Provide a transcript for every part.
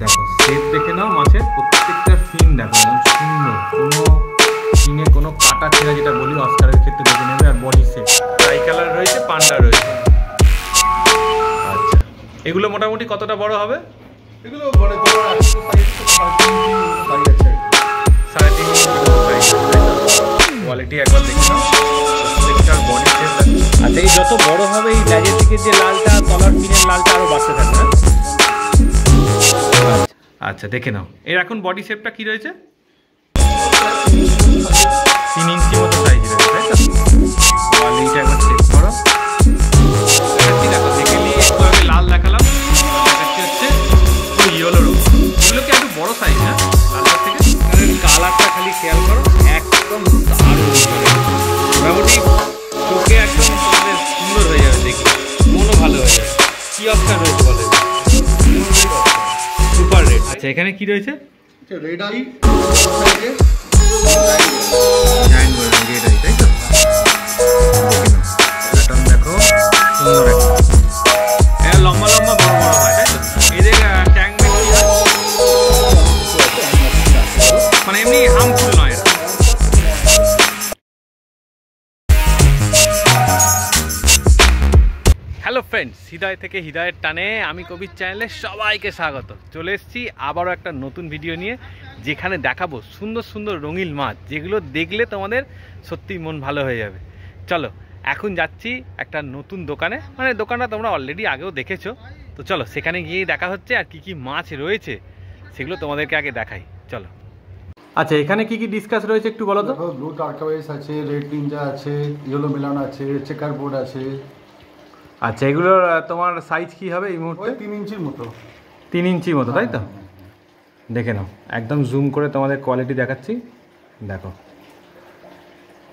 দেখো শেপ দেখে নাও, মাছের প্রত্যেকটা ফিন দেখো সুন্দর, কোনো ফিনে কোনো কাটা ছেঁড়া যেটা বলি অস্কারের ক্ষেত্রে দেখে নেবে। আর বডি শেপ ট্রাই কালার রয়েছে, পান্ডা রয়েছে। আচ্ছা, এগুলো মোটামুটি কতটা বড় হবে? এগুলো বড় বড় 3.5 কোয়ালিটি একবার দেখে নাও, প্রত্যেকটার বডি শেপ। আচ্ছা, এই যত বড় হবে এই ল্যাজের দিকে যে লালটা, তলার ফিনের লালটা আরো বাড়তে থাকবে। আচ্ছা দেখে নাও, এর এখন বডি শেপটা কি রয়েছে? 3 ইঞ্চি মতো সাইজ রয়েছে, তাই তো? কোয়ালিটিটা একবার চেক করো। দেখো দেখে নিয়ে একটু আগে লাল দেখালাম, হচ্ছে ইয়েলো রঙ। এগুলো কি একটু বড় সাইজ না লালটার থেকে? কালারটা খালি খেয়াল করো, একদম দারুণ, মোটামুটি চোখে একদম তোমাদের সুন্দর হয়ে যাবে, দেখবে মনও ভালো হয়ে যাবে। কি অপশন রয়েছে বলে? Super red. আচ্ছা, এখানে কি রয়েছে? রেড আই, তাই তো? দেখো সুন্দর একটা লম্বা লম্বা বড় বড় হয়, তাই তো? এদের ট্যাঙ্কমেট কি হয়? মানে এমনি হার্মফুল নয় এরা। হ্যালো ফ্রেন্ডস, হৃদয় থেকে হৃদয়ের টানে আমি কবির চ্যানেলে সবাইকে স্বাগত। চলে এসেছি আবারও একটা নতুন ভিডিও নিয়ে, যেখানে দেখাবো সুন্দর সুন্দর রঙিন মাছ, যেগুলো দেখলে তোমাদের সত্যিই মন ভালো হয়ে যাবে। চলো এখন যাচ্ছি একটা নতুন দোকানে, মানে দোকানটা তোমরা অলরেডি আগেও দেখেছো, তো চলো সেখানে গিয়েই দেখা হচ্ছে। আর কি কি মাছ রয়েছে সেগুলো তোমাদেরকে আগে দেখাই, চলো। আচ্ছা, এখানে কি কি ডিসকাস রয়েছে একটু বলো তো? ব্লু টার্কোয়েজ আছে, রেড নিনজা আছে, ইয়েলো মেলান আছে, চেকার বোর্ড আছে। আচ্ছা, এগুলোর তোমার সাইজ কি হবে এই মুহূর্তে? 3 ইঞ্চির মতো। 3 ইঞ্চির মতো, তাই তো? দেখে নাও, একদম জুম করে তোমাদের কোয়ালিটি দেখাচ্ছি। দেখো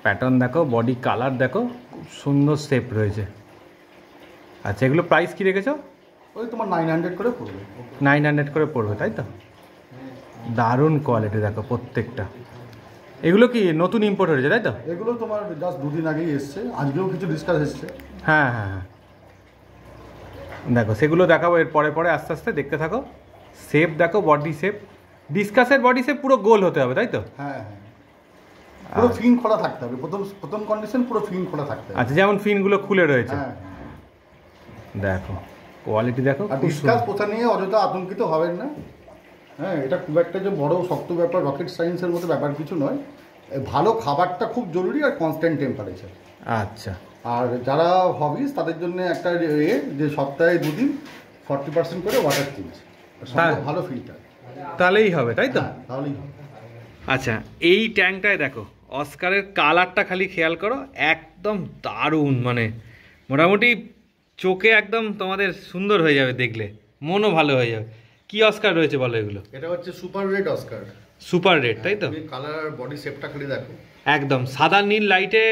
প্যাটার্ন দেখো, বডি কালার দেখো, খুব সুন্দর শেপ রয়েছে। আচ্ছা, এগুলো প্রাইস কি রেখেছো? ওই তোমার 900 করে পড়বে। 900 করে পড়বে, তাই তো? দারুণ কোয়ালিটি দেখো প্রত্যেকটা। এগুলো কি নতুন ইম্পোর্ট হয়েছে, তাই তো? এগুলো তোমার জাস্ট 2 দিন আগেই এসছে, আজকেও কিছু ডিসকাস এসছে। হ্যাঁ হ্যাঁ হ্যাঁ, দেখো সেগুলো দেখাবো এর পরে পরে, আস্তে আস্তে দেখতে থাকো। শেপ দেখো, বডি শেপ, ডিসকাসের বডি শেপ পুরো গোল হতে হবে, তাই তো? হ্যাঁ হ্যাঁ, পুরো ফিন খোলা থাকতে হবে, প্রথম কন্ডিশন পুরো ফিন খোলা থাকতে হবে। আচ্ছা, যেমন ফিনগুলো খুলে রয়েছে। হ্যাঁ, দেখো কোয়ালিটি দেখো। আর ডিসকাস পোথা নিয়ে অযথা আতঙ্কিত হবেন না। হ্যাঁ, এটা খুব একটা যে বড় শক্ত ব্যাপার, রকেট সায়েন্সের মতো ব্যাপার কিছু নয়। ভালো খাবারটা খুব জরুরি, আর কনস্ট্যান্ট টেম্পারেচার। আচ্ছা, আর যারা হবিস তাদের জন্য একটা যে সপ্তাহে 2 দিন 40% করে ওয়াটার চেঞ্জ, ভালো ফিল্টার, তাহলেই হবে, তাই তো? তাহলেই হবে। আচ্ছা, এই ট্যাঙ্কটায় দেখো অস্কারের কালারটা খালি খেয়াল করো, একদম দারুণ, মানে মোটামুটি চোখে একদম তোমাদের সুন্দর হয়ে যাবে, দেখলে মনও ভালো হয়ে যাবে। কি অস্কার রয়েছে বলো এগুলো? এটা হচ্ছে super red Oscar. Super red, তাই তো? কালার আর বডি শেপটা খালি দেখো, একদম সাদা নীল লাইটে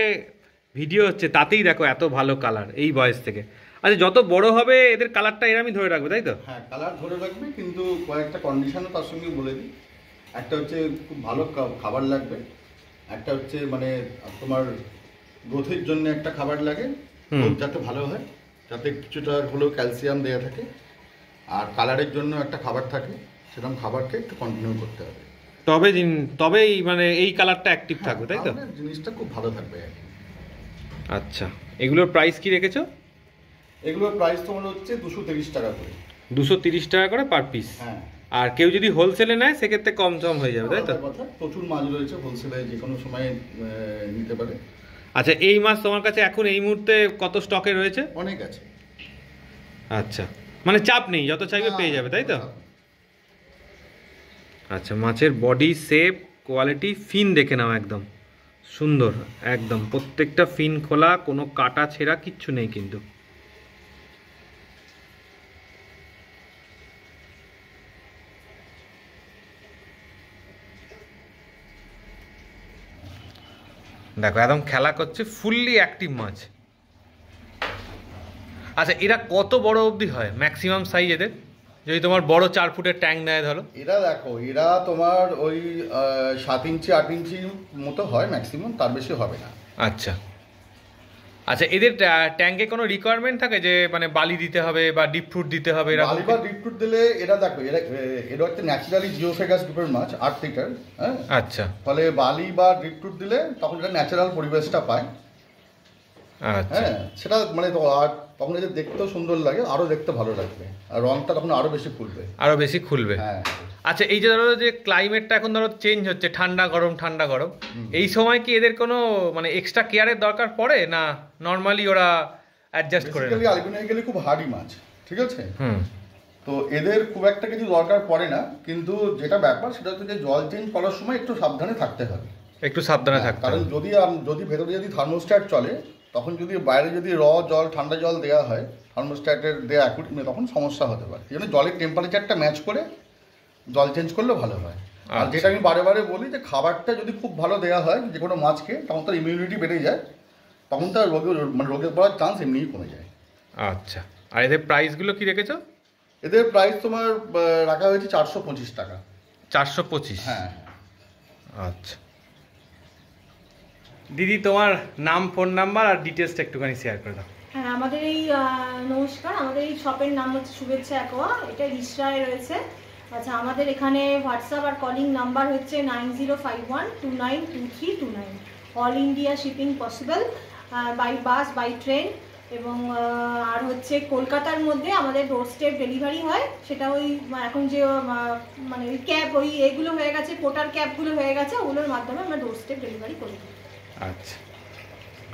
ভিডিও হচ্ছে, তাতেই দেখো এত ভালো কালার এই বয়স থেকে। আচ্ছা, যত বড় হবে এদের কালারটা এরমই ধরে রাখবে, তাই তো? হ্যাঁ, কালার ধরে রাখবে, কিন্তু কয়েকটা কন্ডিশনও তার সঙ্গে বলে দিই। একটা হচ্ছে খুব ভালো খাবার লাগবে, একটা হচ্ছে মানে তোমার গ্রোথের জন্য একটা খাবার লাগে, যাতে ভালো হয়, যাতে কিছুটা হলেও ক্যালসিয়াম দেওয়া থাকে, আর কালারের জন্য একটা খাবার থাকে, সেরকম খাবারকে একটু কন্টিনিউ করতে হবে, তবেই মানে এই কালারটা অ্যাক্টিভ থাকবে, তাই তো? জিনিসটা খুব ভালো থাকবে আর কি। আচ্ছা, এগুলোর প্রাইস কি রেখেছো? এগুলোর প্রাইস তোমার হচ্ছে 230 টাকা করে। 230 টাকা করে পার পিস। হ্যাঁ, আর কেউ যদি হোলসেলে নেয় সেক্ষেত্রে কম সম হয়ে যাবে, তাই তো? প্রচুর মাছ রয়েছে, হোলসেলে যে কোনো সময় নিতে পারে। আচ্ছা, এই মাছ তোমার কাছে এখন এই মুহূর্তে কত স্টকে রয়েছে? অনেক আছে। আচ্ছা, মানে চাপ নেই, যত চাইবে পেয়ে যাবে, তাই তো? আচ্ছা, মাছের বডি শেপ কোয়ালিটি ফিন দেখে নাও, একদম সুন্দর, একদম প্রত্যেকটা ফিন খোলা, কোনো কাটা ছেঁড়া কিচ্ছু নেই কিন্তু। দেখো একদম খেলা করছে, ফুললি অ্যাক্টিভ মাছ। আচ্ছা, এরা কত বড় অবধি হয় ম্যাক্সিমাম সাইজ এদের, যদি তোমার বড় 4 ফুটের ট্যাঙ্ক নেয় ধরো? এরা দেখো, এরা তোমার ওই 7 ইঞ্চি 8 ইঞ্চির মতো হয় ম্যাক্সিমাম, তার বেশি হবে না। আচ্ছা, আচ্ছা, এদের ট্যাঙ্কে কোনো রিকোয়ারমেন্ট থাকে যে মানে বালি দিতে হবে বা ডিপ ফ্রুট দিতে হবে এরকম? বালি বা ডিপ ফ্রুট দিলে এরা দেখো এরা হচ্ছে ন্যাচারালি জিওফেগাস গ্রুপের মাছ 8 লিটার, হ্যাঁ। আচ্ছা, ফলে বালি বা ডিপ ফ্রুট দিলে তখন এটা ন্যাচারাল পরিবেশটা পায়। আচ্ছা, হ্যাঁ, সেটা মানে তো আর তখন এদের দেখতেও সুন্দর লাগে, আরো দেখতে ভালো লাগবে, আর রংটা তখন আরো বেশি খুলবে। আরো বেশি খুলবে। হ্যাঁ। আচ্ছা, এই যে ধরো যে ক্লাইমেটটা এখন ধরো চেঞ্জ হচ্ছে, ঠান্ডা গরম ঠান্ডা গরম, এই সময় কি এদের কোনো মানে এক্সট্রা কেয়ারের দরকার পড়ে না নর্মালি ওরা অ্যাডজাস্ট করে? বেসিক্যালি আলবিনো গেলে খুব হার্ডি মাছ, ঠিক আছে। হুম। তো এদের খুব একটা কিছু দরকার পড়ে না, কিন্তু যেটা ব্যাপার সেটা হচ্ছে যে জল চেঞ্জ করার সময় একটু সাবধানে থাকতে হবে। একটু সাবধানে থাকতে কারণ হবে। যদি ভেতরে যদি থার্মোস্ট্যাট চলে, তখন যদি বাইরে যদি জল ঠান্ডা জল দেওয়া হয় থার্মোস্ট্যাটের দেওয়া তখন সমস্যা হতে পারে। এই জন্য জলের টেম্পারেচারটা ম্যাচ করে জল চেঞ্জ করলে ভালো হয়। আর যেটা আমি বারে বারে বলি যে খাবারটা যদি খুব ভালো দেওয়া হয় যে কোনো মাছকে, তখন তার ইমিউনিটি বেড়ে যায়, তখন তার রোগে পড়ার চান্স এমনিই কমে যায়। আচ্ছা, আর এদের প্রাইসগুলো কি রেখেছো? এদের প্রাইস তোমার রাখা হয়েছে 425 টাকা। 425? হ্যাঁ। আচ্ছা দিদি, তোমার নাম, ফোন নাম্বার আর ডিটেলসটা একটুখানি শেয়ার করে দাও। হ্যাঁ, আমাদের এই নমস্কার, আমাদের এই শপের নাম হচ্ছে শুভেচ্ছা অ্যাকোয়া, এটা রিসরায় রয়েছে। আচ্ছা, আমাদের এখানে হোয়াটসঅ্যাপ আর কলিং নাম্বার হচ্ছে 9051292329। All India shipping possible, by bus, by train, এবং আর হচ্ছে কলকাতার মধ্যে আমাদের ডোর স্টেপ ডেলিভারি হয়। সেটা ওই এখন যে মানে ওই ক্যাব ওই এগুলো হয়ে গেছে, পোর্টার ক্যাবগুলো হয়ে গেছে, ওগুলোর মাধ্যমে আমরা ডোর স্টেপ ডেলিভারি করি। আচ্ছা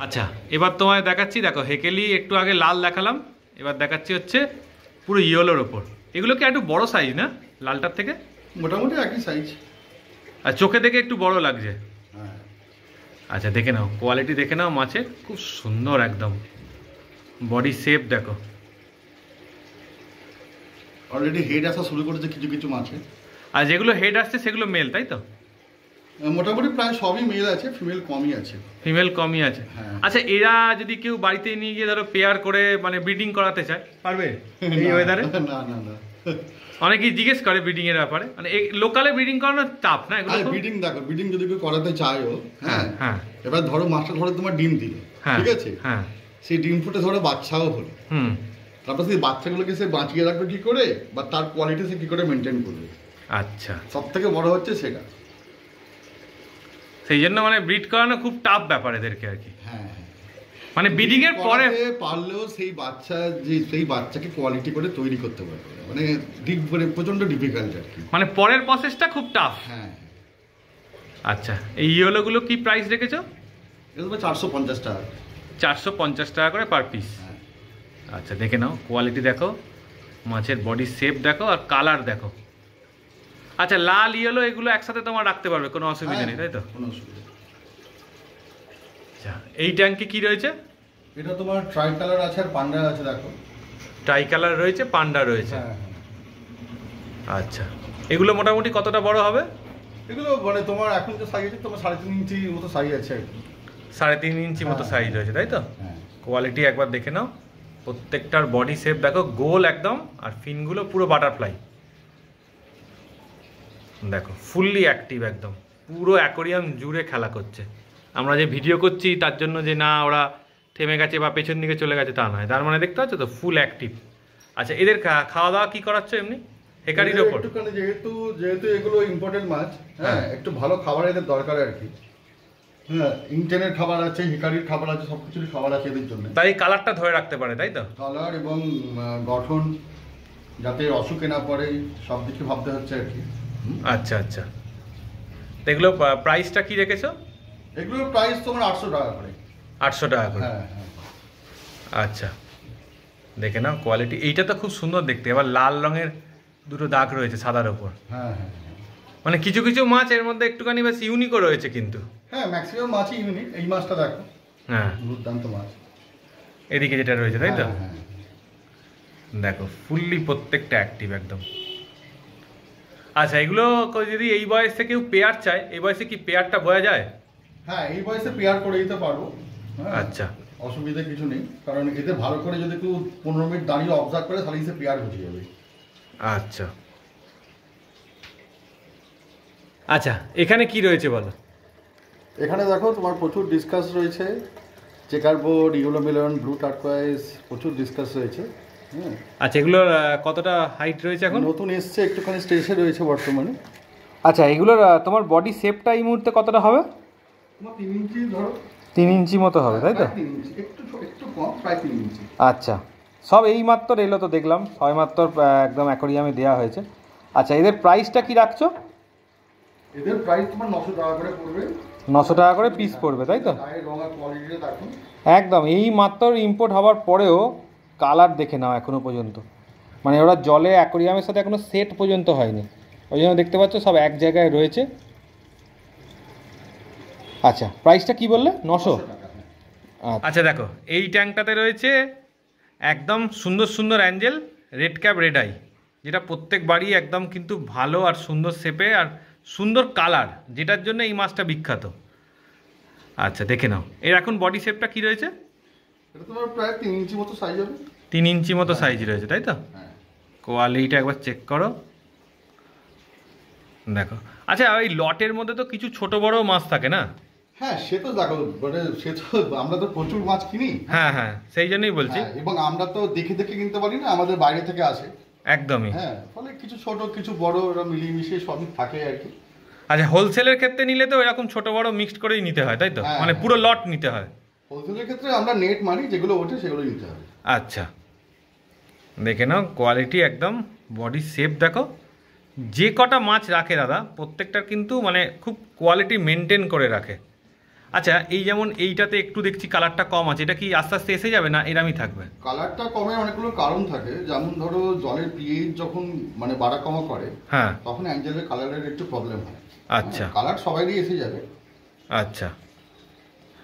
আচ্ছা, এবার তোমায় দেখাচ্ছি, দেখো হেকেলি একটু আগে লাল দেখালাম, এবার দেখাচ্ছি হচ্ছে পুরো ইয়েলোর ওপর। এগুলো কি একটু বড় সাইজ না লালটার থেকে? মোটামুটি একই সাইজ, আর চোখে দেখে একটু বড় লাগছে। হ্যাঁ। আচ্ছা, দেখে নাও কোয়ালিটি, দেখে নাও মাছের, খুব সুন্দর একদম বডি শেপ দেখো। অলরেডি হেড আসা শুরু করেছে কিছু কিছু মাছে। আর যেগুলো হেড আসছে সেগুলো মেল, তাই তো? মোটামুটি প্রায় সবই মেল আছে, ফিমেল কমই আছে। ফিমেল কমই আছে। হ্যাঁ। আচ্ছা, এরা যদি কেউ বাড়িতে নিয়ে গিয়ে ধরো পেয়ার করে মানে ব্রিডিং করাতে চায়, পারবে এই ওয়েদারে? না না না, অনেকেই জিজ্ঞেস করে ব্রিডিং এর ব্যাপারে, মানে এই লোকালে ব্রিডিং করানো চাপ না এগুলো? ব্রিডিং দেখো, ব্রিডিং যদি কেউ করাতে চায়ও, হ্যাঁ হ্যাঁ, এবার ধরো মাছটা ধরো তোমার ডিম দিল, হ্যাঁ, ঠিক আছে, হ্যাঁ, সেই ডিম ফুটে ধরো বাচ্চাও হলো, হুম, তারপর সেই বাচ্চাগুলোকে সে বাঁচিয়ে রাখবে কি করে, বা তার কোয়ালিটি সে কি করে মেনটেন করবে। আচ্ছা, সব থেকে বড় হচ্ছে সেটা। সেই জন্য মানে ব্রিড করানো খুব টাফ ব্যাপার এদেরকে আর কি। হ্যাঁ, মানে ব্রিডিং এর পরে পারলেও সেই বাচ্চাকে কোয়ালিটি করে তৈরি করতে পারবে, মানে প্রচন্ড ডিফিকাল্ট আর কি। মানে পরের প্রসেসটা খুব টাফ। হ্যাঁ। আচ্ছা, এই ইয়েলোগুলো কি প্রাইস রেখেছো? এগুলো 450 টাকা। 450 টাকা করে পার পিস। হ্যাঁ। আচ্ছা, দেখে নাও কোয়ালিটি দেখো, মাছের বডি শেপ দেখো, আর কালার দেখো। আচ্ছা, লাল ইয়েলো এগুলো একসাথে তোমার রাখতে পারবে, কোনো অসুবিধা নেই, তাই তো? কোনো অসুবিধা। আচ্ছা, এই ট্যাঙ্কে কি রয়েছে? এটা তোমার ট্রাই কালার আছে আর পান্ডা আছে, দেখো। ট্রাই কালার রয়েছে, পান্ডা রয়েছে। হ্যাঁ। আচ্ছা, এগুলো মোটামুটি কতটা বড় হবে? এগুলো মানে তোমার এখন যে সাইজ আছে তোমার 3.5 ইঞ্চির মতো সাইজ আছে আর কি। 3.5 ইঞ্চি মতো হ্যাঁ। সাইজ রয়েছে, তাই তো? হ্যাঁ। কোয়ালিটি একবার দেখে নাও, প্রত্যেকটার বডি শেপ দেখো, গোল একদম, আর ফিনগুলো পুরো বাটারফ্লাই দেখো, ফুললি অ্যাক্টিভ একদম, পুরো অ্যাকোরিয়াম জুড়ে খেলা করছে। আমরা যে ভিডিও করছি তার জন্য যে না ওরা থেমে গেছে বা পেছন দিকে চলে গেছে তা নয়, তার মানে দেখতে পাচ্ছ তো ফুল অ্যাক্টিভ। আচ্ছা, এদের খাওয়া দাওয়া কি করাচ্ছ এমনি হেকারির ওপর? একটুখানি যেহেতু এগুলো ইম্পোর্টেড মাছ, হ্যাঁ, একটু ভালো খাবার এদের দরকার আর কি। হ্যাঁ, ইন্টেনের খাবার আছে, হিকারির খাবার আছে, সব কিছুরই খাবার আছে এদের জন্য। তাই কালারটা ধরে রাখতে পারে, তাই তো? কালার এবং গঠন যাতে অসুখে না পড়ে সব দিকে ভাবতে হচ্ছে আর কি। আচ্ছা আচ্ছা, তো এগুলো প্রাইসটা কি রেখেছো? এগুলোর প্রাইস তোমার 800 টাকা করে। 800 টাকা করে? হ্যাঁ হ্যাঁ। আচ্ছা, দেখে নাও কোয়ালিটি, এইটা তো খুব সুন্দর দেখতে। এবার লাল রঙের দুটো দাগ রয়েছে সাদার ওপর। হ্যাঁ হ্যাঁ। মানে কিছু কিছু মাছ এর মধ্যে একটুখানি বেশ ইউনিকও রয়েছে কিন্তু। হ্যাঁ, ম্যাক্সিমাম মাছই ইউনিক। এই মাছটা দেখো, হ্যাঁ, দুর্দান্ত মাছ। এদিকে যেটা রয়েছে, তাই তো? হ্যাঁ, হ্যাঁ। দেখো ফুললি প্রত্যেকটা অ্যাক্টিভ একদম। আচ্ছা, এগুলো যদি এই বয়সে কেউ পেয়ার চায়, এই বয়সে কি পেয়ারটা বোঝা যায়? হ্যাঁ, এই বয়সে পেয়ার করে দিতে পারবো। হ্যাঁ, আচ্ছা, অসুবিধা কিছু নেই, কারণ এতে ভালো করে যদি কেউ 15 মিনিট দাঁড়িয়ে অবজার্ভ করে তাহলে সে পেয়ার বুঝে যাবে। আচ্ছা আচ্ছা, এখানে কি রয়েছে বলো? এখানে দেখো তোমার প্রচুর ডিসকাস রয়েছে, checker board, yellow melon, blue turquoise, প্রচুর ডিসকাস রয়েছে। হ্যাঁ, আচ্ছা এগুলোর কতটা হাইট রয়েছে এখন? নতুন এসছে, একটুখানি স্টেজে রয়েছে বর্তমানে। আচ্ছা এগুলোর তোমার বডি শেপটা এই মুহূর্তে কতটা হবে? তোমার 3 ইঞ্চি ধরো, 3 ইঞ্চি মতো হবে তাই তো? 3 ইঞ্চি, একটু কম, প্রায় 3 ইঞ্চি। আচ্ছা সব এই মাত্র এলো তো দেখলাম, ছয় মাত্র একদম অ্যাকোরিয়ামে দেওয়া হয়েছে। আচ্ছা এদের প্রাইসটা কি রাখছো? এদের প্রাইস তোমার 900 টাকা করে পড়বে। 900 টাকা করে পিস পড়বে তাই তো? গায়ের রং আর কোয়ালিটিটা দেখুন। একদম এই মাত্র ইম্পোর্ট হওয়ার পরেও কালার দেখে নাও এখনো পর্যন্ত, মানে ওরা জলে অ্যাকোরিয়ামের সাথে এখনো সেট পর্যন্ত হয়নি, ওই জন্য দেখতে পাচ্ছ সব এক জায়গায় রয়েছে। আচ্ছা প্রাইসটা কি বললে? 900 টাকা। আচ্ছা দেখো এই ট্যাঙ্কটাতে রয়েছে একদম সুন্দর সুন্দর Angel red cap red eye, যেটা প্রত্যেক বাড়ি একদম কিন্তু ভালো আর সুন্দর শেপে আর সুন্দর কালার, যেটার জন্য এই মাছটা বিখ্যাত। আচ্ছা দেখে নাও এর এখন বডি শেপটা কি রয়েছে? এটা তোমার প্রায় 3 ইঞ্চি মতো সাইজ হবে। 3 ইঞ্চি মতো সাইজ রয়েছে তাই তো? হ্যাঁ, কোয়ালিটিটা একবার চেক করো, দেখো। আচ্ছা ওই লটের মধ্যে তো কিছু ছোট বড় মাছ থাকে না? হ্যাঁ সে তো দেখো, মানে সে তো আমরা তো প্রচুর মাছ কিনি। হ্যাঁ হ্যাঁ সেই জন্যই বলছি। হ্যাঁ, এবং আমরা তো দেখে দেখে কিনতে পারি না, আমাদের বাইরে থেকে আসে। একদমই। হ্যাঁ, ফলে কিছু ছোট কিছু বড় ওরা মিলিয়ে মিশিয়ে সবই থাকে আর কি। আচ্ছা হোলসেলের ক্ষেত্রে নিলে তো এরকম ছোট বড় মিক্সড করেই নিতে হয় তাই তো? হ্যাঁ, মানে পুরো লট নিতে হয়? হোলসেলের ক্ষেত্রে আমরা নেট মারি, যেগুলো ওঠে সেগুলো নিতে হবে। আচ্ছা দেখে নাও কোয়ালিটি একদম, বডি শেপ দেখো, যে কটা মাছ রাখে দাদা প্রত্যেকটার কিন্তু মানে খুব কোয়ালিটি মেনটেন করে রাখে। আচ্ছা এই যেমন এইটাতে একটু দেখছি কালারটা কম আছে, এটা কি আস্তে আস্তে এসে যাবে না এরমই থাকবে? কালারটা কমে অনেকগুলো কারণ থাকে, যেমন ধরো জলের পিএইচ যখন মানে বাড়া কমা করে, হ্যাঁ তখন অ্যাঞ্জেলের কালারের একটু প্রবলেম হয়। আচ্ছা কালার সবাইরই এসে যাবে। আচ্ছা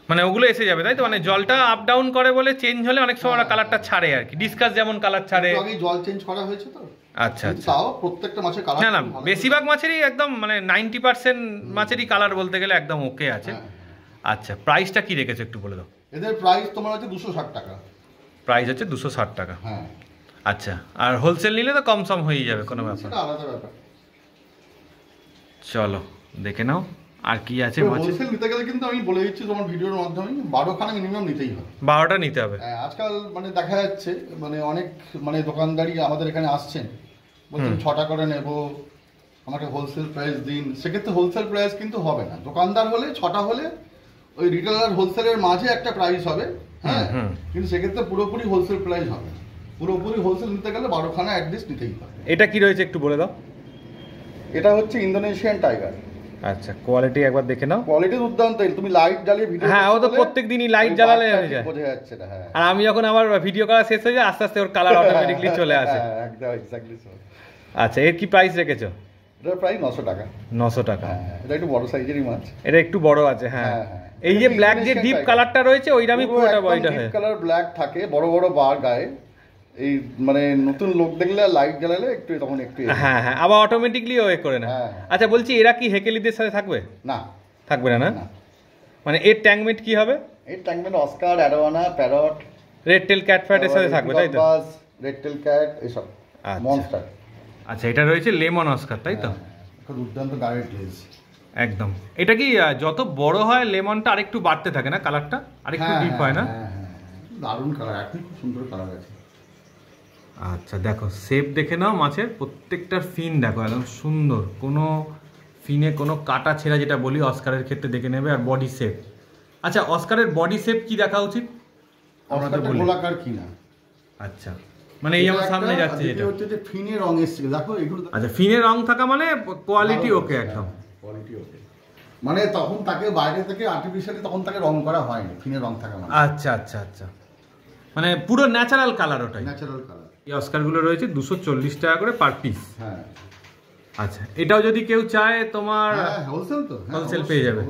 মানে ওগুলো এসে যাবে তাই তো? মানে জলটা আপ ডাউন করে বলে চেঞ্জ হলে অনেক সময় ওরা কালারটা ছাড়ে আর কি, ডিসকাস যেমন কালার ছাড়ে। একটু আগেই জল চেঞ্জ করা হয়েছে তো। আচ্ছা আচ্ছা। তাও প্রত্যেকটা মাছের কালার না না বেশিরভাগ মাছেরই একদম মানে 90% মাছেরই কালার বলতে গেলে একদম ওকে আছে। আচ্ছা প্রাইসটা কি রেখেছো একটু বলে দাও? এদের প্রাইস তোমার হচ্ছে 260 টাকা। প্রাইস হচ্ছে 260 টাকা। হ্যাঁ আচ্ছা আর হোলসেল নিলে তো কম সম হয়ে যাবে, কোনো ব্যাপার। সেটা আলাদা ব্যাপার। চলো দেখে নাও আর কি আছে মাছ। হোলসেল নিতে গেলে কিন্তু আমি বলে দিচ্ছি তোমার ভিডিওর মাধ্যমে 12খানা মিনিমাম নিতেই হবে। 12টা নিতে হবে। আজকাল মানে দেখা যাচ্ছে মানে অনেক মানে দোকানদারি আমাদের এখানে আসছেন, বলছেন 6টা করে নেব, আমাকে হোলসেল প্রাইস দিন। সেক্ষেত্রে হোলসেল প্রাইস কিন্তু হবে না। দোকানদার হলে 6টা হলে ওই রিটেলার হোলসেলের মাঝে একটা প্রাইস হবে। হ্যাঁ, কিন্তু সেক্ষেত্রে পুরোপুরি হোলসেল প্রাইস হবে না। পুরোপুরি হোলসেল নিতে গেলে 12খানা অ্যাটলিস্ট নিতেই হবে। এটা কি রয়েছে একটু বলে দাও? এটা হচ্ছে ইন্দোনেশিয়ান টাইগার। আচ্ছা কোয়ালিটি একবার দেখে নাও। কোয়ালিটি দুর্দান্ত। তুমি লাইট জ্বালিয়ে ভিডিও, হ্যাঁ ও তো প্রত্যেকদিনই লাইট জ্বালালে হয়ে যায়, বোঝা যাচ্ছে না। হ্যাঁ, আর আমি যখন আমার ভিডিও করা শেষ হয়ে যায় আস্তে আস্তে ওর কালার অটোমেটিকলি চলে আসে। একদম এক্স্যাক্টলি সো। আচ্ছা এর কি প্রাইস রেখেছো? এটা প্রায় 900 টাকা। 900 টাকা। হ্যাঁ, এটা একটু বড় সাইজেরই মাছ। এটা একটু বড় আছে। হ্যাঁ হ্যাঁ, এই যে ব্ল্যাক যে ডিপ কালারটা রয়েছে ওইটাই পুরোটা বডিটা হয়। ডিপ কালার ব্ল্যাক থাকে, বড় বড় বার গায়ে। এই মানে নতুন লোক দেখলে লাইট জ্বালালে একটু তখন একটু হ্যাঁ হ্যাঁ আবার অটোমেটিকলি ও করে না। আচ্ছা বলছি এরা কি হেকেলিদের সাথে থাকবে? না থাকবে না। না মানে এর ট্যাঙ্কমেট কি হবে? এর tankmate oscar, arowana, parrot, red tail ক্যাট ফ্যাটের সাথে থাকবে তাই তো? রেড টেল ক্যাট এসব মনস্টার। আচ্ছা এটা রয়েছে লেমন অস্কার তাই তো? দুর্দান্ত গায়ের গ্লেজ একদম। এটা কি যত বড় হয় লেমনটা আরেকটু বাড়তে থাকে না, কালারটা আরেকটু ডিপ হয় না? দারুণ কালার, এখন খুব সুন্দর কালার আছে। আচ্ছা দেখো শেপ দেখে নাও মাছের, প্রত্যেকটার ফিন দেখো একদম সুন্দর, কোনো ফিনে কোনো কাটা ছেঁড়া যেটা বলি অস্কারের ক্ষেত্রে দেখে নেবে। আর বডি শেপ, আচ্ছা অস্কারের বডি শেপ কি দেখা উচিত? আমরা তো গোলাকার কি না। আচ্ছা মানে এই আমার সামনে যাচ্ছে যেটা হচ্ছে যে ফিনে রং এসছে দেখো এগুলো। আচ্ছা ফিনে রং থাকা মানে কোয়ালিটি ওকে একদম। কোয়ালিটি ওকে মানে তখন তাকে বাইরে থেকে আর্টিফিশিয়ালি তখন তাকে রং করা হয়নি, ফিনে রং থাকা মানে। আচ্ছা আচ্ছা আচ্ছা মানে পুরো ন্যাচারাল কালার ওটাই। Natural colour. এই অস্কারগুলো রয়েছে 240 টাকা করে পার পিস। হ্যাঁ আচ্ছা এটাও যদি কেউ চায় তোমার হোলসেল তো হোলসেল পেয়ে যাবে।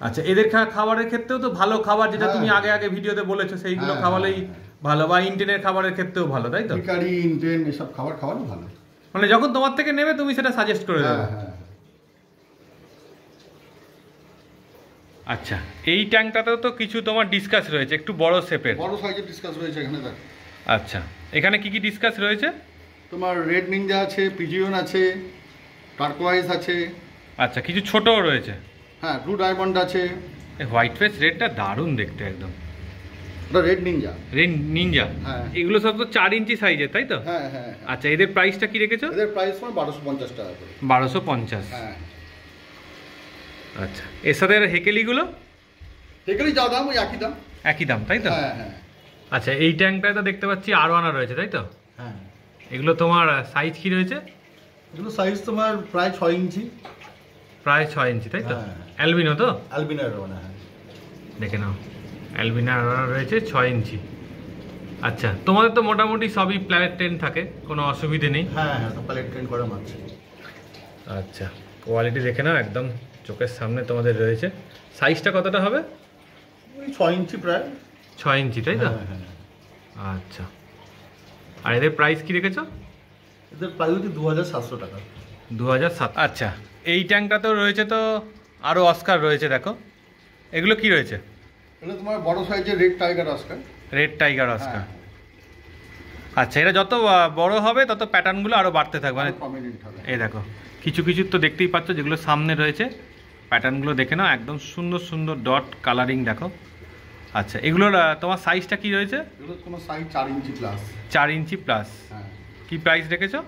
আচ্ছা এদের খাবারের ক্ষেত্রেও তো ভালো খাবার, যেটা তুমি আগে আগে ভিডিওতে বলেছো সেইগুলো খাওয়ালেই ভালো, বা ইন্টেনের খাবারের ক্ষেত্রেও ভালো তাই তো? ভিকারি ইন্টেন এসব খাবার খাওয়ানো ভালো, মানে যখন তোমার থেকে নেবে তুমি সেটা সাজেস্ট করে দেবে। আচ্ছা এই ট্যাঙ্কটাতেও তো কিছু তোমার ডিসকাস রয়েছে, একটু বড় শেপের, বড় সাইজের ডিসকাস রয়েছে এখানে। দেখ আচ্ছা এখানে কি কি ডিসকাস রয়েছে? তোমার রেড নিনজা আছে, পিজিয়ন আছে, টার্কোয়াইজ আছে। আচ্ছা কিছু ছোটও রয়েছে। হ্যাঁ ব্লু ডায়মন্ড আছে, এই হোয়াইট ফেস রেডটা দারুণ দেখতে একদম। ওটা রেড নিনজা। রেড নিনজা, হ্যাঁ। এগুলো সব তো 4 ইঞ্চি সাইজের, তাই তো? হ্যাঁ হ্যাঁ। আচ্ছা, এদের প্রাইসটা কি রেখেছো? এদের প্রাইস তোমার 1250 টাকা করে। 1250। হ্যাঁ। আচ্ছা, এর সাথে হেকেলিগুলো? হেকেলি যা দাম ওই একই দাম। একই দাম, তাই তো? হ্যাঁ হ্যাঁ। আচ্ছা, এই ট্যাঙ্কটায় তো দেখতে পাচ্ছি আরো আনা রয়েছে, তাই তো? হ্যাঁ। এগুলো তোমার সাইজ কি রয়েছে? এগুলো সাইজ তোমার প্রায় 6 ইঞ্চি। প্রায় 6 ইঞ্চি, তাই তো? হ্যাঁ। অ্যালবিনো তো? অ্যালবিনার মানে, হ্যাঁ। দেখে নাও, অ্যালবিনার রয়েছে 6 ইঞ্চি। আচ্ছা, তোমাদের তো মোটামুটি সবই প্ল্যানেট 10 থাকে, কোনো অসুবিধে নেই। হ্যাঁ হ্যাঁ, সব প্যালেট ট্রেন করা মাছ। আচ্ছা, কোয়ালিটি দেখে নাও, একদম চোখের সামনে তোমাদের রয়েছে। সাইজটা কতটা হবে? ওই 6 ইঞ্চি প্রায়। 6 ইঞ্চি, তাই তো? হ্যাঁ হ্যাঁ। আচ্ছা, আর এদের প্রাইস কি রেখেছো? এদের প্রাইস হচ্ছে 2700 টাকা। 2007। আচ্ছা, এই ট্যাঙ্কটাতেও রয়েছে তো আরও অস্কার রয়েছে, দেখো এগুলো কি রয়েছে? এটা তোমার বড় সাইজের red tiger Oscar. Red tiger Oscar. আচ্ছা, এটা যত বড় হবে তত প্যাটার্নগুলো আরও বাড়তে থাকবে, মানে প্রমিনেন্ট হবে। এই দেখো কিছু কিছু তো দেখতেই পাচ্ছ, যেগুলো সামনে রয়েছে প্যাটার্নগুলো দেখে নাও, একদম সুন্দর সুন্দর ডট কালারিং দেখো। আচ্ছা, এগুলোর তোমার সাইজটা কি রয়েছে? এগুলো তোমার সাইজ 4 ইঞ্চি প্লাস। 4 ইঞ্চি প্লাস। হ্যাঁ। কি প্রাইস রেখেছো?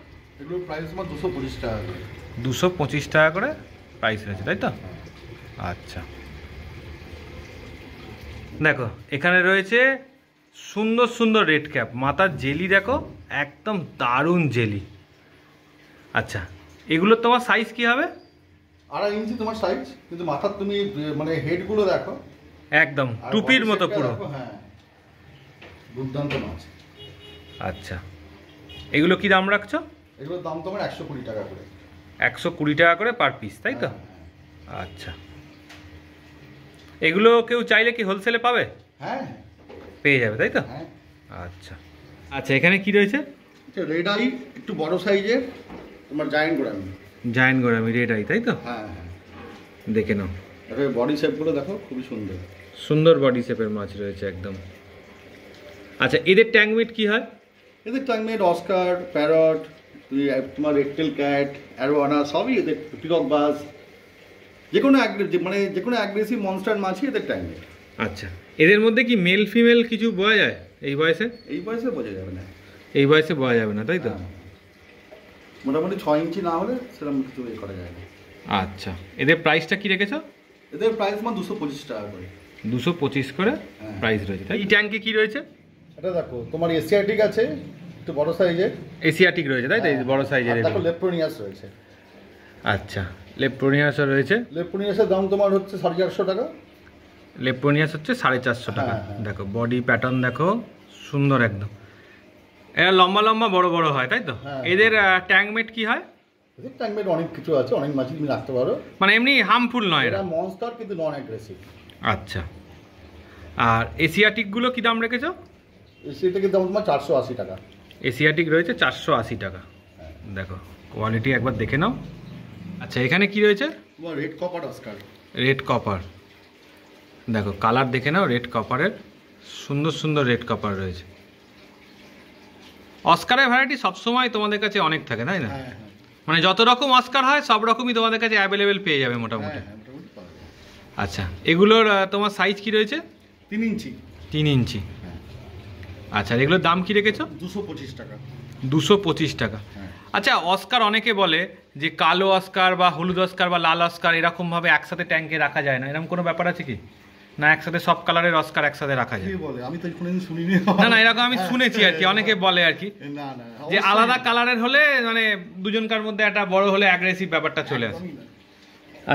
এগুলোর প্রাইস তোমার 225 টাকা করে। 225 টাকা করে প্রাইস রয়েছে, তাই তো? আচ্ছা, দেখো এখানে রয়েছে সুন্দর সুন্দর রেড ক্যাপ, মাথার জেলি দেখো, একদম দারুণ জেলি। আচ্ছা, এগুলোর তোমার সাইজ কি হবে? 2.5 ইঞ্চি তোমার সাইজ, কিন্তু মাথার তুমি মানে হেডগুলো দেখো, একদম আর টুপির body মতো shape টা পুরো। দেখো, হ্যাঁ দুর্দান্ত মাছ। আচ্ছা, এগুলো কি দাম রাখছো? এগুলোর দাম তোমার 120 টাকা করে। 120 টাকা করে পার পিস, তাই তো? হ্যাঁ, আচ্ছা, এগুলো কেউ চাইলে কি হোলসেলে পাবে? হ্যাঁ পেয়ে যাবে, তাই তো? হ্যাঁ। আচ্ছা আচ্ছা, এখানে কি রয়েছে? এটা রেড আই, একটু বড় সাইজের তোমার giant gourami. Giant gourami red eye, তাই তো? হ্যাঁ হ্যাঁ। দেখে নাও, এটা বডি শেপগুলো দেখো, খুবই সুন্দর। সুন্দর বডি শেপের মাছ রয়েছে একদম। আচ্ছা, এদের ট্যাঙ্ক মিট কি হয়? এদের ট্যাংমেট, অস্কার, প্যারট, তোমার রেকটেল ক্যাট, অ্যারোয়ানা, সবই এদের, পিকক বাস, যে কোনো অ্যাগ্রেসিভ মনস্টার মাছই এদের ট্যাংমেট। আচ্ছা, এদের মধ্যে কি মেল ফিমেল কিছু বোঝা যায় এই বয়সে? এই বয়সে বোঝা যাবে না। এই বয়সে বোঝা যাবে না, তাই তো? হ্যাঁ। মোটামুটি 6 ইঞ্চি না হলে সেরকম কিছু করা যায় না। আচ্ছা, এদের প্রাইসটা কি রেখেছো? এদের প্রাইস আমার 225 টাকা করে। 225 করে হ্যাঁ। প্রাইস রয়েছে, তাই? এই ট্যাঙ্কে কি রয়েছে? এটা দেখো তোমার এশিয়াটিক আছে, একটু বড় সাইজের। এশিয়াটিক রয়েছে, তাই তো? এই বড় সাইজের আর দেখো এগুলো। লেপ্রোনিয়াস রয়েছে। আচ্ছা, লেপ্রোনিয়াসও রয়েছে। লেপ্রোনিয়াসের দাম তোমার হচ্ছে 450 টাকা। লেপ্রোনিয়াস হচ্ছে 450 টাকা। হ্যাঁ, হ্যাঁ। দেখো বডি প্যাটার্ন দেখো, সুন্দর একদম। এরা লম্বা লম্বা বড় বড় হয়, তাই তো? হ্যাঁ। এদের ট্যাঙ্কমেট কি হয়? এদের ট্যাংমেট অনেক কিছু আছে, অনেক মাছই তুমি রাখতে পারো। মানে এমনি হার্মফুল নয় এরা? এরা মনস্টার কিন্তু নন অ্যাগ্রেসিভ। আচ্ছা, আর এশিয়াটিকগুলো কি দাম রেখেছো? এশিয়াটিকের দাম তোমার 480 টাকা। এশিয়াটিক রয়েছে 480 টাকা। দেখো কোয়ালিটি একবার দেখে নাও। আচ্ছা, এখানে কি রয়েছে? তোমার red copper Oscar. Red copper, দেখো কালার দেখে নাও, রেড কপারের সুন্দর সুন্দর রেড কপার রয়েছে। অস্কারের ভ্যারাইটি সবসময় তোমাদের কাছে অনেক থাকে, তাই না? হ্যাঁ হ্যাঁ মানে যত রকম অস্কার হয় সব রকমই তোমাদের কাছে অ্যাভেলেবেল পেয়ে যাবে মোটামুটি। হ্যাঁ, মোটামুটি পাওয়া যায়। আচ্ছা, এগুলোর তোমার সাইজ কি রয়েছে? 3 ইঞ্চি। 3 ইঞ্চি। হ্যাঁ। আচ্ছা, আর এগুলোর দাম কি রেখেছো? 225 টাকা। 225 টাকা। হ্যাঁ। আচ্ছা, অস্কার অনেকে বলে যে কালো অস্কার বা হলুদ অস্কার বা লাল অস্কার এরকমভাবে একসাথে ট্যাঙ্কে রাখা যায় না, এরকম কোনো ব্যাপার আছে কি? না একসাথে সব কালারের অস্কার একসাথে রাখা যায়? কি বলে, আমি তো কোনোদিন শুনিনি। না না, এরকম আমি শুনেছি আর কি, অনেকে বলে আর কি, না না, যে অবশ্যই আলাদা না। কালারের হলে মানে দুজনকার মধ্যে একটা বড় হলে অ্যাগ্রেসিভ ব্যাপারটা চলে আসে। একদমই না।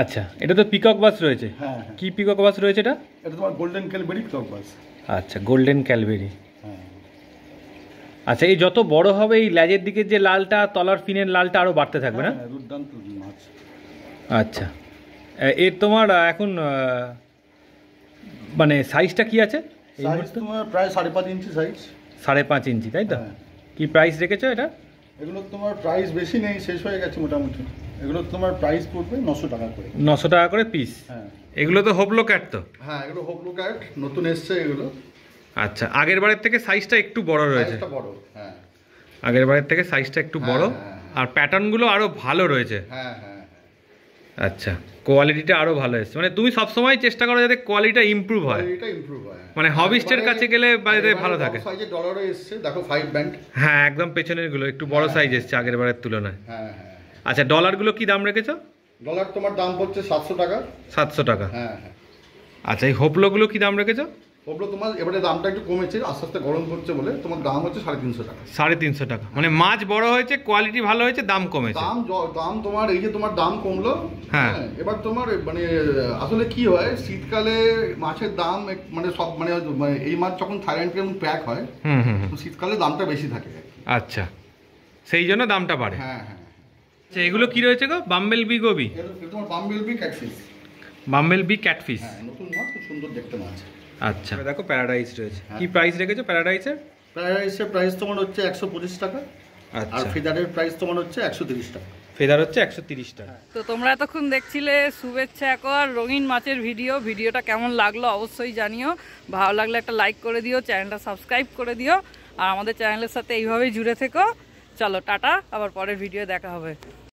আচ্ছা, এটা তো পিকক বাস রয়েছে। হ্যাঁ হ্যাঁ। কি পিকক বাস রয়েছে এটা? এটা তোমার গোল্ডেন ক্যালবেরি পিকক বাস। আচ্ছা, গোল্ডেন ক্যালবেরি। হ্যাঁ। আচ্ছা, এই যত বড় হবে এই লেজের দিকের যে লালটা, তলার ফিনের লালটা আরো বাড়তে থাকবে না? হ্যাঁ, দুর্দান্ত মাছ। আচ্ছা, এর তোমার এখন মানে সাইজটা কি আছে এই সাইজ মুহূর্তে? তোমার প্রায় 5.5 ইঞ্চি সাইজ। 5.5 ইঞ্চি, তাই তো? হ্যাঁ। কি প্রাইস রেখেছো এটা? এগুলো তোমার প্রাইস বেশি নেই, শেষ হয়ে গেছে মোটামুটি। এগুলো তোমার প্রাইস পড়বে 900 টাকা করে। 900 টাকা করে পিস। হ্যাঁ এগুলো তো হোপলো ক্যাট তো? হ্যাঁ, এগুলো হোপলো ক্যাট, নতুন এসছে এগুলো। আচ্ছা, আগের বারের থেকে সাইজটা একটু বড় রয়েছে। সাইজটা বড়। হ্যাঁ আগের বারের থেকে সাইজটা একটু বড়, হ্যাঁ, হ্যাঁ। আর প্যাটার্নগুলো আরো ভালো রয়েছে। হ্যাঁ হ্যাঁ হ্যাঁ। আচ্ছা, কোয়ালিটিটা আরো ভালো এসছে, মানে তুমি সবসময় চেষ্টা করো যাতে কোয়ালিটিটা ইমপ্রুভ হয়, এটা ইমপ্রুভ হয়, মানে হবিস্টের কাছে গেলে বাইরে ভালো থাকে। সাইজের ডলারও এসছে, দেখো 5 ব্যান্ড। হ্যাঁ, একদম পেছনের গুলো একটু বড় সাইজ এসছে আগের বারের তুলনায়। হ্যাঁ হ্যাঁ। আচ্ছা, ডলারগুলো কি দাম রেখেছো? ডলার তোমার দাম পড়ছে 700 টাকা। 700 টাকা। হ্যাঁ হ্যাঁ। আচ্ছা, এই হোপলোগুলো কি দাম রেখেছো? ওগুলো তোমার এবারে দামটা একটু কমেছে, আস্তে আস্তে গরম পড়ছে বলে তোমার দাম হচ্ছে 350 টাকা। 350 টাকা, মানে মাছ বড় হয়েছে, কোয়ালিটি ভালো হয়েছে, দাম কমেছে। দাম তোমার এই যে তোমার দাম কমলো। হ্যাঁ। এবার তোমার মানে আসলে কি হয়, শীতকালে মাছের দাম মানে সব মানে এই মাছ যখন থাইল্যান্ড প্যাক হয়, তো শীতকালে দামটা বেশি থাকে। আচ্ছা, সেই জন্য দামটা বাড়ে। হ্যাঁ হ্যাঁ। আচ্ছা, এগুলো কি রয়েছে গো? বাম্বেল বি গোবি, তোমার bumblebee catfish. Bumblebee catfish. হ্যাঁ, নতুন মাছ, খুব সুন্দর দেখতে মাছ। আচ্ছা, দেখো প্যারাডাইস রয়েছে। কি প্রাইস রেখেছো প্যারাডাইসের? প্যারাডাইসের প্রাইস তোমার হচ্ছে 125 টাকা। আচ্ছা, আর ফিদারের প্রাইস তোমার হচ্ছে 130 টাকা। ফেদার হচ্ছে 130 টাকা। তো তোমরা এতক্ষণ দেখছিলে শুভেচ্ছা একর রঙিন মাছের ভিডিওটা কেমন লাগলো অবশ্যই জানিও। ভালো লাগলে একটা লাইক করে দিও, চ্যানেলটা সাবস্ক্রাইব করে দিও, আর আমাদের চ্যানেলের সাথে এইভাবেই জুড়ে থেকো। চলো টাটা, আবার পরের ভিডিও দেখা হবে।